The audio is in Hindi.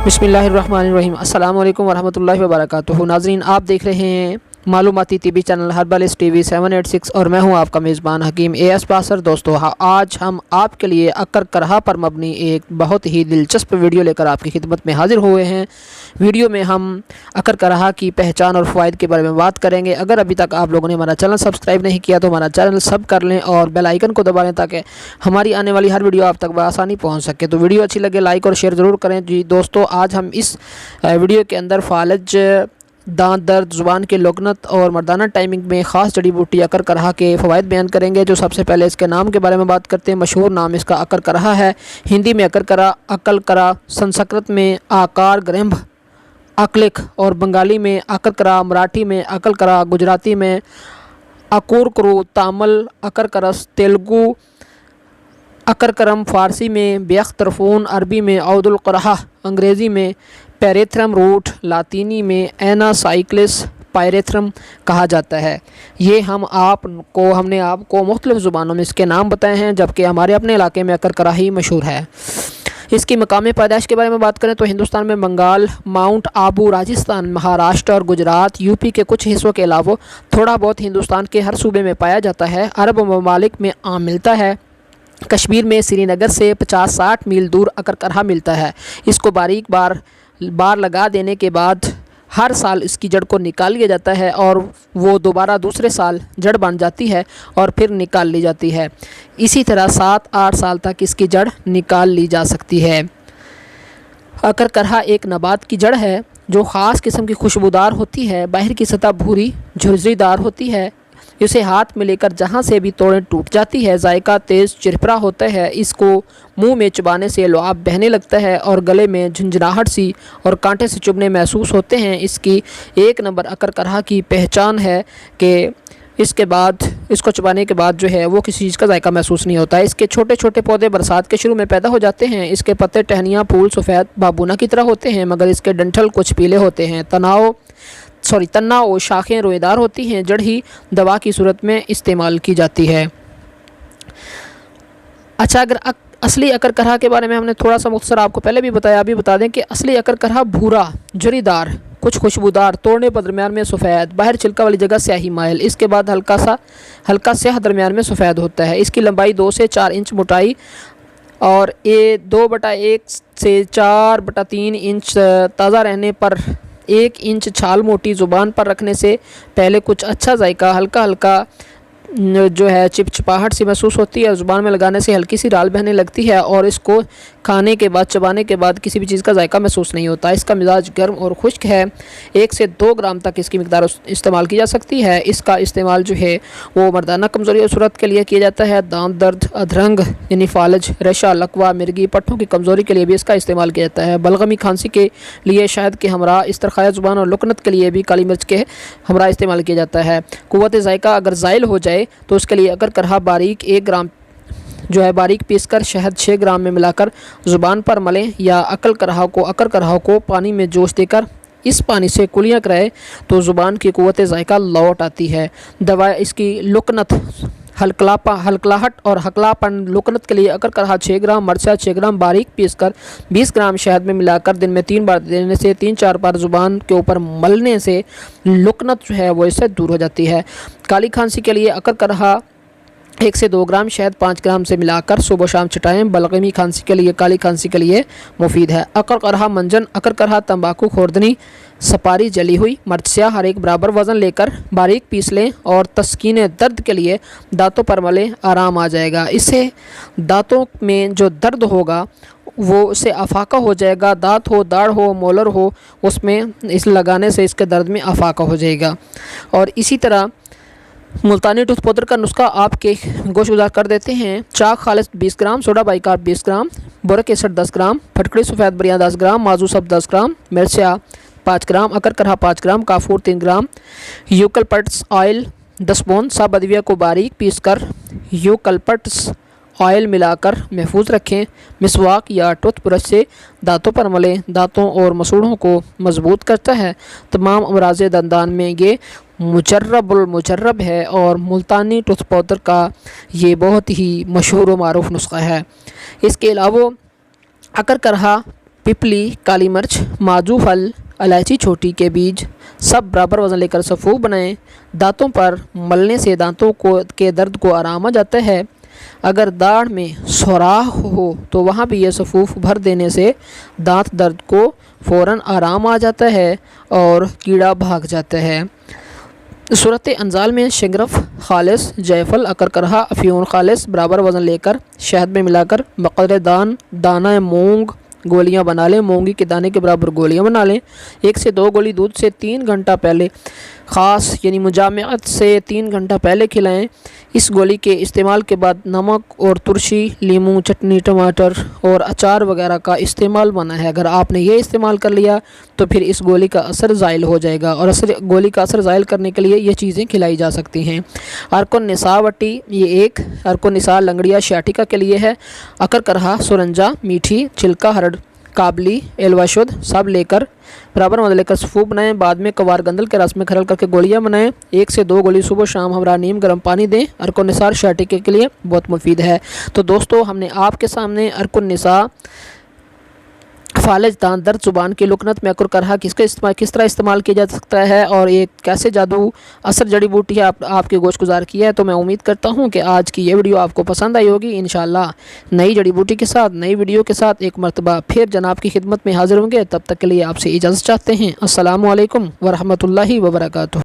बिस्मिल्लाहिर्रहमानिर्रहीम। अस्सलाम वालेकुम वरहमतुल्लाहि वबरकातुहू। नाज़रीन, आप देख रहे हैं मालूमाती टीवी चैनल हर्बलिस्ट टीवी 786 और मैं हूं आपका मेज़बान हकीम एस पासर। दोस्तों, आज हम आपके लिए अक्कर करहा पर मबनी एक बहुत ही दिलचस्प वीडियो लेकर आपकी खिदमत में हाजिर हुए हैं। वीडियो में हम अक्कर करहा की पहचान और फ़वाइद के बारे में बात करेंगे। अगर अभी तक आप लोगों ने हमारा चैनल सब्सक्राइब नहीं किया तो हमारा चैनल सब कर लें और बेल आइकन को दबा लें ताकि हमारी आने वाली हर वीडियो आप तक बआसानी पहुँच सके। तो वीडियो अच्छी लगे लाइक और शेयर ज़रूर करें। जी दोस्तों, आज हम इस वीडियो के अंदर फालज, दांत दर्द, ज़ुबान के लकनत और मर्दाना टाइमिंग में ख़ास जड़ी बूटी अक्कर करहा के फ़वाइद बयान करेंगे। जो सबसे पहले इसके नाम के बारे में बात करते हैं। मशहूर नाम इसका अक्कर करहा है। हिंदी में अक्कर करा, अक्ल करा, संस्कृत में आकार ग्रंभ अक्लिक और बंगाली में अक्कर करा, मराठी में अक्ल करा, गुजराती में अकूर करू, तामिल अक्कर करस, तेलुगु अक्कर करम, फ़ारसी में बेख्त तरफून, अरबी में औदुल करहा, अंग्रेज़ी में पैरेथ्रम रूट, लातीनी में एना साइक्लिस पायरेथ्रम कहा जाता है। ये हमने आपको मुख्तलिफ़ ज़ुबानों में इसके नाम बताए हैं, जबकि हमारे अपने इलाके में अक्कर करहा ही मशहूर है। इसकी मकामी पैदाइश के बारे में बात करें तो हिंदुस्तान में बंगाल, माउंट आबू, राजस्थान, महाराष्ट्र और गुजरात, यूपी के कुछ हिस्सों के अलावा थोड़ा बहुत हिंदुस्तान के हर सूबे में पाया जाता है। अरब ममालिक में आम मिलता है। कश्मीर में श्रीनगर से 50-60 मील दूर अक्कर करहा मिलता है। इसको बारीक बार लगा देने के बाद हर साल इसकी जड़ को निकाल लिया जाता है और वो दोबारा दूसरे साल जड़ बन जाती है और फिर निकाल ली जाती है। इसी तरह 7-8 साल तक इसकी जड़ निकाल ली जा सकती है। अक्कर करहा एक नबात की जड़ है जो ख़ास किस्म की खुशबूदार होती है। बाहर की सतह भूरी झुर्रीदार होती है। इसे हाथ में लेकर जहाँ से भी तोड़ें टूट जाती है। जायका तेज़ चिरपरा होता है। इसको मुंह में चबाने से लुआब बहने लगता है और गले में झंझनाहट सी और कांटे से चुभने महसूस होते हैं। इसकी एक नंबर अक्कर करहा की पहचान है कि इसको चबाने के बाद जो है वो किसी चीज़ का जायका महसूस नहीं होता है। इसके छोटे छोटे पौधे बरसात के शुरू में पैदा हो जाते हैं। इसके पत्ते टहनियाँ, फूल सफ़ेद बाबूना की तरह होते हैं, मगर इसके डंठल कुछ पीले होते हैं। तना और शाखें रोएदार होती हैं। जड़ ही दवा की सूरत में इस्तेमाल की जाती है। अच्छा, अगर असली अक्कर करहा के बारे में हमने थोड़ा सा मुख्तसर आपको पहले भी बताया, अभी बता दें कि असली अक्कर करहा भूरा, झुर्रीदार, कुछ खुशबूदार, तोड़ने पर दरमियान में सफ़ेद, बाहर छिलका वाली जगह स्याही माइल, इसके बाद हल्का स्याह दरमियान में सफ़ेद होता है। इसकी लंबाई 2 से 4 इंच, मोटाई और 2/1 से 4/3 इंच, ताज़ा रहने पर 1 इंच छाल मोटी, ज़ुबान पर रखने से पहले कुछ अच्छा जायका, हल्का जो है चिपचिपाहट सी महसूस होती है। ज़ुबान में लगाने से हल्की सी राल बहने लगती है और इसको खाने के बाद, चबाने के बाद किसी भी चीज़ का जायका महसूस नहीं होता। इसका मिजाज गर्म और खुश्क है। 1 से 2 ग्राम तक इसकी मिकदार इस्तेमाल की जा सकती है। इसका इस्तेमाल जो है वो मर्दाना कमज़ोरी और सूरत के लिए किया जाता है। दांत दर्द, अधरंग यानी फालज, रेशा, लकवा, मिर्गी, पट्ठों की कमज़ोरी के लिए भी इसका इस्तेमाल किया जाता है। बलगमी, खांसी के लिए शहद के हमरा, इस्तरखाया ज़ुबान और लकनत के लिए भी काली मिर्च के हमरा इस्तेमाल किया जाता है। क़ुव्वत ज़ायका अगर ज़ाइल हो जाए तो उसके लिए अक्कर करहा बारीक 1 ग्राम जो है बारीक पीसकर शहद 6 ग्राम में मिलाकर ज़ुबान पर मलें या अक्कर करहा को पानी में जोश देकर इस पानी से कुलियाँ कराए तो ज़ुबान की क़ुव्वत ज़ायका लौट आती है। दवा इसकी लकनत, हल्कलाहट और हकलापन, लकनत के लिए अक्कर करहा 6 ग्राम, मरचा 6 ग्राम बारीक पीसकर 20 ग्राम शहद में मिलाकर दिन में 3 बार देने से 3-4 बार ज़ुबान के ऊपर मलने से लकनत जो है वो इससे दूर हो जाती है। काली खांसी के लिए अक्कर करहा 1 से 2 ग्राम शहद 5 ग्राम से मिलाकर सुबह शाम छिटाएँ। बलगमी खांसी के लिए, काली खांसी के लिए मुफीद है। अक्कर करहा मंजन, अक्कर करहा तंबाकू खोर्दनी, सपारी जली हुई, मिर्चियाँ हर एक बराबर वज़न लेकर बारीक पीस लें और तस्कीन दर्द के लिए दांतों पर मलें, आराम आ जाएगा। इससे दांतों में जो दर्द होगा वो उससे अफाका हो जाएगा। दांत हो, दाढ़ हो, मोलर हो, उसमें इस लगाने से इसके दर्द में अफाका हो जाएगा। और इसी तरह मुल्तानी टूथ पाउडर का नुस्खा आपके गोशगुजार कर देते हैं। चाक खालिस 20 ग्राम, सोडा बाइकार्ब 20 ग्राम, बोरिक एसिड 10 ग्राम, फटकड़ी सफ़ेद बरियाँ 10 ग्राम, माजू सब 10 ग्राम, मिर्चा 5 ग्राम, अक्कर करहा 5 ग्राम, काफूर 3 ग्राम, यूकलिप्टस ऑयल 10 बूंद। सब अदविया को बारीक पीसकर यूकलिप्टस ऑयल मिलाकर महफूज रखें। मिसवाक या टूथब्रश से दांतों पर मलें। दांतों और मसूड़ों को मजबूत करता है। तमाम अमराज़ दंदान में ये मुजर्रब है और मुल्तानी टूथ पाउडर का ये बहुत ही मशहूर व मारूफ नुस्खा है। इसके अलावा अक्कर करहा पिपली, काली मिर्च, माजू फल, इलायची छोटी के बीज सब बराबर वज़न लेकर सफ़ूफ बनाएं। दांतों पर मलने से दांतों के दर्द को आराम आ जाता है। अगर दाढ़ में सुराख हो तो वहाँ भी ये सफ़ूफ भर देने से दांत दर्द को फ़ौरन आराम आ जाता है और कीड़ा भाग जाता है। सूरत अंजाल में शिंगरफ खालिस, जायफल, अकरकरहा, अफ्यून खालिस बराबर वज़न लेकर शहद में मिलाकर बकदर दाना मूंग गोलियां बना लें। मूंगी के दाने के बराबर गोलियां बना लें। 1 से 2 गोली दूध से 3 घंटा पहले ख़ास यानी मुजामत से 3 घंटा पहले खिलाएं। इस गोली के इस्तेमाल के बाद नमक और तुलसी, लीमू, चटनी, टमाटर और अचार वगैरह का इस्तेमाल मना है। अगर आपने ये इस्तेमाल कर लिया तो फिर इस गोली का असर ज़ाइल हो जाएगा और गोली का असर ज़ाइल करने के लिए ये चीज़ें खिलाई जा सकती हैं। अर्कुन निसा वटी, ये एक अर्कुन निसा लंगड़िया शियाटिका के लिए है। अकरकरहा, सुरंजा, मीठी, छिलका, हरड़, काबली, एलवा शुद्ध सब लेकर बराबर मदद लेकर सफ़ूफ बनाएं। बाद में कवार गंदल के रस में खरल करके गोलियां बनाएं। 1 से 2 गोली सुबह शाम हमरा नीम गर्म पानी दें। अर्कुन निसा शियाटिका के लिए बहुत मुफीद है। तो दोस्तों, हमने आपके सामने अर्कुन निसा, फालिज, दांत दर्द, ज़ुबान की लुकनत में अकरकरहा किस तरह इस्तेमाल किया जा सकता है और ये कैसे जादू असर जड़ी बूटी है आपके गोश गुजार किया है। तो मैं उम्मीद करता हूँ कि आज की ये वीडियो आपको पसंद आई होगी। इंशाल्लाह नई जड़ी बूटी के साथ, नई वीडियो के साथ एक मरतबा फिर जनाब की खिदमत में हाजिर होंगे। तब तक के लिए आपसे इजाज़त चाहते हैं। अस्सलामु अलैकुम वरहमतुल्लाहि वबरकातुहू।